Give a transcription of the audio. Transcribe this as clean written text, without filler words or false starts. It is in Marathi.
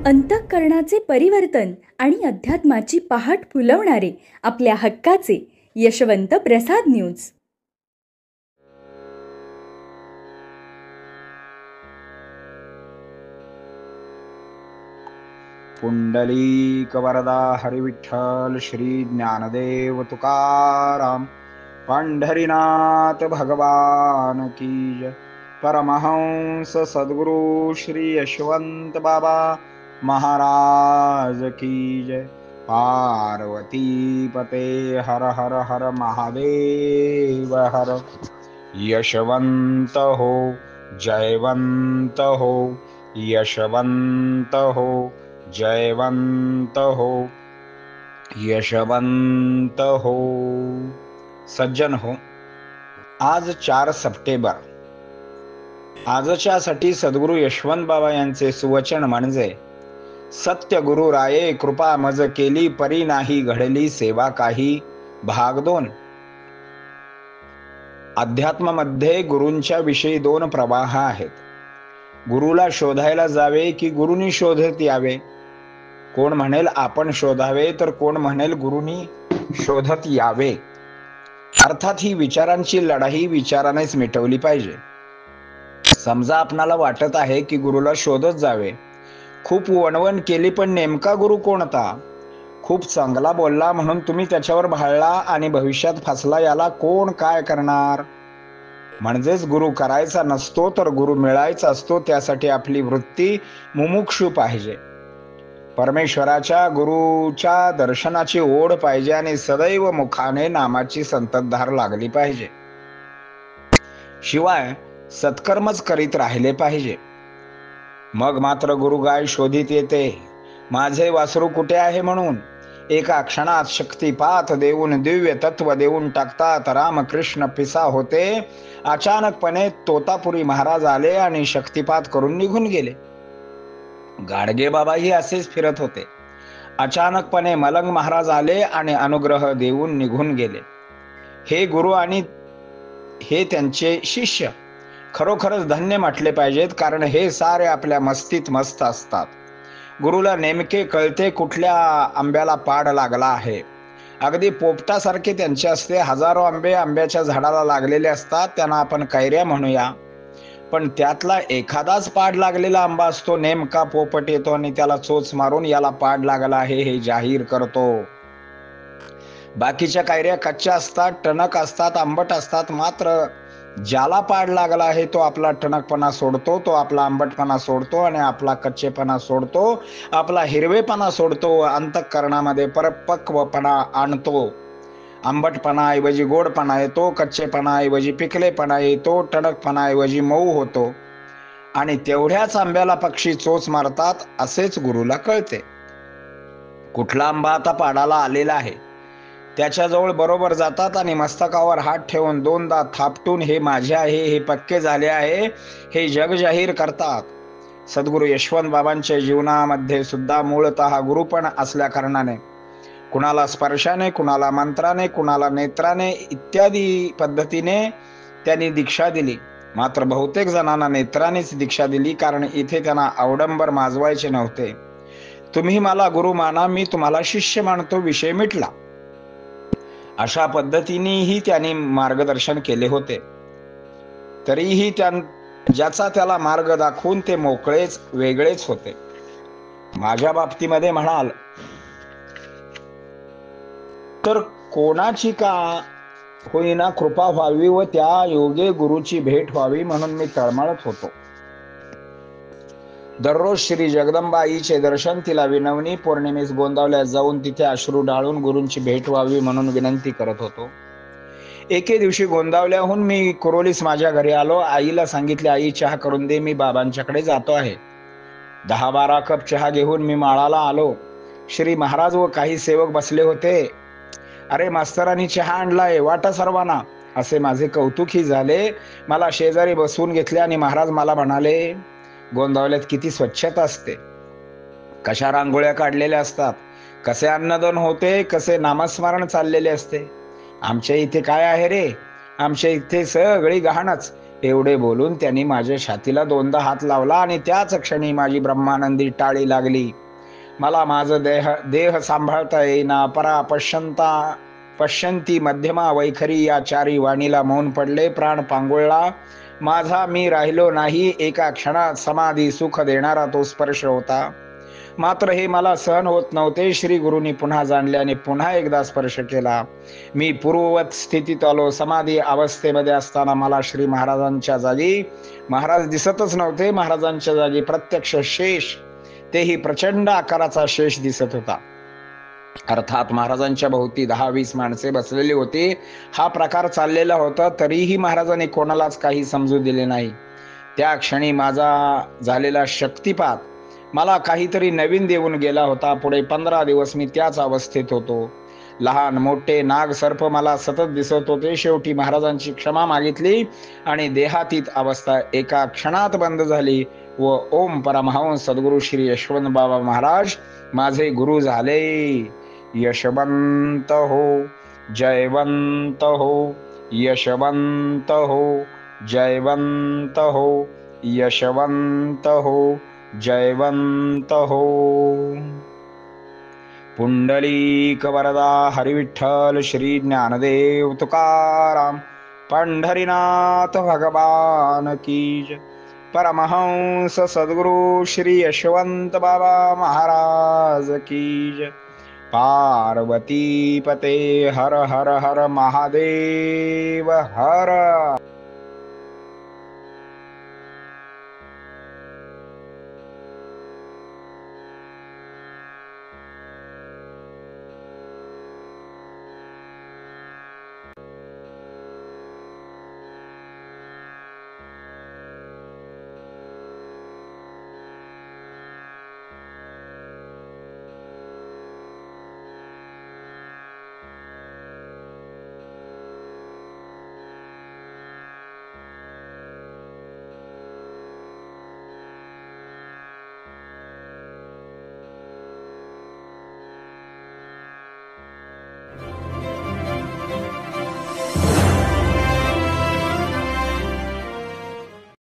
अंतःकरणाचे परिवर्तन आणि अध्यात्माची पहाट फुलवणारे आपल्या हक्काचे यशवंत प्रसाद न्यूज. पुंडलिक वरदा हरिविठ्ठल श्री ज्ञानदेव तुकाराम पंढरीनाथ भगवान की जय. परमहंस सद्गुरु श्री यशवंत बाबा महाराज की जय. पार्वती पते हर हर हर महादेव हर. यशवंत हो जयवंत हो, यशवंत हो जयवंत हो, यशवंत हो. सज्जन हो, आज 4 सप्टेंबर. आजच्यासाठी सद्गुरु यशवंत बाबा यांचे सुवचन म्हणजे, सत्य गुरु राये कृपा मज केली परी नाही घडली सेवा काही. भाग 2. अध्यात्मामध्ये गुरूंच्या विषयी 2 प्रवाह आहेत. गुरुला शोधायला जावे की गुरुनी शोधत यावे. कोण म्हणेल आपण शोधावे तर कोण म्हणेल गुरुनी शोधत यावे. अर्थात ही विचारांची लढाई विचारानेच मिटवली पाहिजे. समजा आपणाला वाटत आहे की गुरुला शोधत जावे. खूप वणवण केली पण नेमका गुरु कोणता? खूप चांगला बोलला म्हणून तुम्ही त्याच्यावर भाळला आणि भविष्यात फसला, याला कोण काय करणार? म्हणजेच गुरु करायचा नसतो तर गुरु मिळायचा असतो. त्यासाठी आपली वृत्ती मुमुक्षू पाहिजे. परमेश्वराच्या गुरुच्या दर्शनाची ओढ पाहिजे आणि सदैव मुखाने नामाची संततधार लागली पाहिजे. शिवाय सत्कर्मच करीत राहिले पाहिजे. मग मात्र गुरुगाय शोधित येते. माझे वासरू कुठे आहे म्हणून. एका क्षणात शक्तिपात देऊन दिव्य तत्व देऊन टाकतात. रामकृष्ण पिसा होते. अचानकपणे तोतापुरी महाराज आले आणि शक्तिपात करून निघून गेले. गाडगे बाबाही असेच फिरत होते. अचानकपणे मलंग महाराज आले आणि अनुग्रह देऊन निघून गेले. हे गुरु आणि हे त्यांचे शिष्य खरोखरच धन्य म्हटले पाहिजेत, कारण हे सारे आपल्या मस्तीत मस्त असतात. गुरुला नेमके कळते कुठल्या आंब्याला पाड लागला आहे. अगदी पोपटासारखे त्यांचे असते. हजारो आंबे आंब्याच्या झाडाला लागलेले असतात. त्यांना आपण कैऱ्या म्हणूया. पण त्यातला एखादाच पाड लागलेला आंबा असतो. नेमका पोपट येतो आणि त्याला चोच मारून याला पाड लागला आहे हे जाहीर करतो. बाकीच्या कैऱ्या कच्च्या असतात, टणक असतात, आंबट असतात. मात्र ज्याला पाड लागला आहे तो आपला टणकपणा सोडतो, तो आपला आंबटपणा सोडतो आणि आपला कच्चेपणा सोडतो, आपला हिरवेपणा सोडतो. अंतःकरणामध्ये परिपक्वपणा आणतो. आंबटपणाऐवजी गोडपणा येतो, कच्चेपणाऐवजी पिकलेपणा येतो, टणकपणाऐवजी मऊ होतो आणि तेवढ्याच आंब्याला पक्षी चोच मारतात. असेच गुरुला कळते. कुठला आंबा आता पाडाला आलेला आहे त्याच्याजवळ बरोबर जातात आणि मस्तकावर हात ठेवून 2दा थापटून हे माझे आहे, हे पक्के झाले आहे, हे जग जाहीर करतात. सद्गुरु यशवंत बाबांच्या जीवनामध्ये सुद्धा मूळतः गुरुपण असल्या कारणाने कुणाला स्पर्शाने, कुणाला मंत्राने, कुणाला नेत्राने इत्यादी पद्धतीने त्यांनी दीक्षा दिली. मात्र बहुतेक जणांना नेत्रानेच दीक्षा दिली, कारण इथे त्यांना अवडंबर माजवायचे नव्हते. तुम्ही मला गुरु माना, मी तुम्हाला शिष्य मानतो, विषय मिटला. अशा पद्धतीनेही त्यांनी मार्गदर्शन केले होते. तरीही ज्याचा त्याला मार्ग दाखवून ते मोकळेच वेगळेच होते. माझ्या बाबतीमध्ये म्हणाल तर कोणाची का होईना कृपा व्हावी व त्या योगे गुरुची भेट व्हावी म्हणून मी तळमळत होतो. दररोज श्री जगदंबाईचे दर्शन, तिला विनवणी, पौर्णिमेस गोंदावल्यात जाऊन तिथे अश्रू डाळून गुरूंची भेट व्हावी म्हणून विनंती करत होतो. एके दिवशी गोंदावल्याहून मी कुरोलीस माझ्या घरी आलो. आईला सांगितले, आई चहा करून दे, मी बाबांच्याकडे जातो आहे. 10-12 कप चहा घेऊन मी माळाला आलो. श्री महाराज व काही सेवक बसले होते. अरे मास्तरांनी चहा आणलाय, वाटा सर्वांना, असे माझे कौतुकही झाले. मला शेजारी बसवून घेतले आणि महाराज मला म्हणाले, गोंदावल्यात किती स्वच्छता असते, कशा रांगोळ्या काढलेल्या असतात, कसे अन्नदान होते, कसे नामस्मरण चाललेले असते. आमच्या इथे काय आहे रे? आमच्या इथे सगळी गहाणच. एवढे बोलून त्यांनी माझ्या छातीला दोनदा हात लावला आणि त्याच क्षणी माझी ब्रह्मानंदी टाळी लागली. मला माझं देह सांभाळता येईना. परा पश्यंती मध्यमा वैखरी या चारी वाणीला मौन पडले. प्राण पांगुळला माझा. मी राहिलो नाही. एका क्षणात समाधी सुख देणारा तो स्पर्श होता. मात्र हे मला सहन होत नव्हते. श्री गुरूंनी पुन्हा जाणल्याने पुन्हा एकदा स्पर्श केला. मी पूर्ववत स्थितीत आलो. समाधी अवस्थेमध्ये असताना मला श्री महाराजांच्या जागी महाराज दिसतच नव्हते. महाराजांच्या जागी प्रत्यक्ष शेष, तेही प्रचंड आकाराचा शेष दिसत होता. अर्थात महाराजांच्या भोवती 10-20 माणसे बसलेली होती. हा प्रकार चाललेला होता. तरीही महाराजांनी कोणालाच काही समजू दिले नाही. त्या क्षणी माझा झालेला शक्तिपात मला काहीतरी नवीन देऊन गेला होता. पुढे 15 दिवस मी त्याच अवस्थेत होतो. लहान मोठे नाग सर्प मला सतत दिसत होते. शेवटी महाराजांची क्षमा मागितली आणि देहातीत अवस्था एका क्षणात बंद झाली व ओम परमहंस सद्गुरु श्री यशवंत बाबा महाराज माझे गुरु झाले. यशवंत हो, जयवंत हो, यशवंत हो, जयवंत हो, यशवंत हो, जयवंत हो. पुंडलीक वरदा हरिविठ्ठल श्री ज्ञानदेव तुकाराम पंढरीनाथ भगवान की जय. परमहंस सद्गुरु श्री यशवंत बाबा महाराज की जय. पार्वती पते हर हर हर महादेव हर.